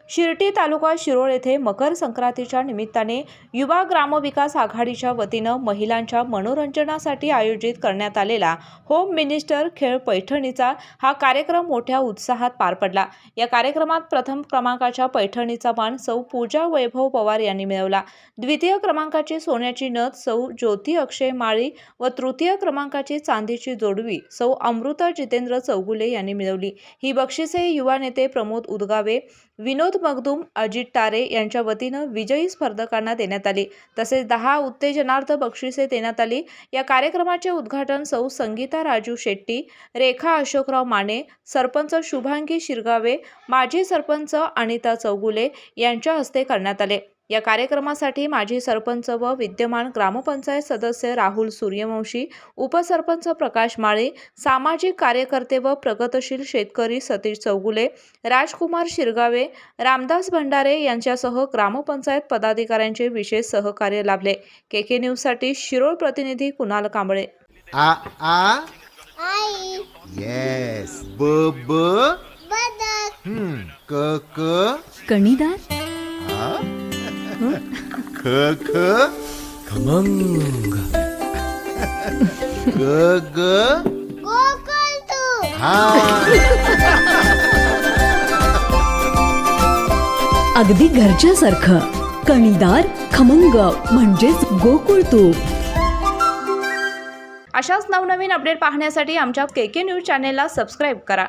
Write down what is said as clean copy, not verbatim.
शिर्टी तालुका शिरोळ येथे मकर संक्रांतीच्या निमित्ताने युवा ग्रामविकास आघाडीच्या वतीनं महिलांच्या मनोरंजनासाठी आयोजित करण्यात आलेला होम मिनिस्टर खेळ पैठणीचा हा कार्यक्रम मोठ्या उत्साहात पार पडला। या कार्यक्रमात प्रथम क्रमांकाच्या पैठणीचा मान सौ पूजा वैभव पवार यांनी मिळवला। द्वितीय क्रमांकाची सोन्याची नथ सौ ज्योती अक्षय माळी व तृतीय क्रमांकाची चांदीची जोडवी सौ अमृता जितेंद्र चौगुले यांनी मिळवली। ही बक्षिसे युवा नेते प्रमोद उदगावे, विनोद मगदूम, अजित टारे यांच्या वतीनं विजयी स्पर्धकांना देण्यात आली। तसेच 10 उत्तेजनार्थ बक्षिसे देण्यात आली। या कार्यक्रमाचे उद्घाटन सौ संगीता राजू शेट्टी, रेखा अशोकराव माने, सरपंच शुभांगी शिरगावे, माजी सरपंच अनिता चौगुले यांच्या हस्ते करण्यात आले। या कार्यक्रमासाठी माजी सरपंच व विद्यमान ग्रामपंचायत सदस्य राहुल सूर्यवंशी, उपसरपंच प्रकाश माळे, सामाजिक कार्यकर्ते व प्रगतशील शेतकरी सतीश चौगुले, राजकुमार शिरगावे, रामदास भंडारे यांच्यासह ग्रामपंचायत पदाधिकाऱ्यांचे विशेष सहकार्य लाभले। केके न्यूज साठी शिरोळ प्रतिनिधी कुणाल कांबळे। आ आई येस ब ब बदक क क कणीदार, आ ख ख खमंग, ग ग गोकुळ तू हा अगदी घरच्यासारखं कणीदार खमंग म्हणजेच गोकुळ तूप। अशाच नवनवीन अपडेट पाहण्यासाठी आमच्या केके न्यूज चॅनेलला सबस्क्राईब करा।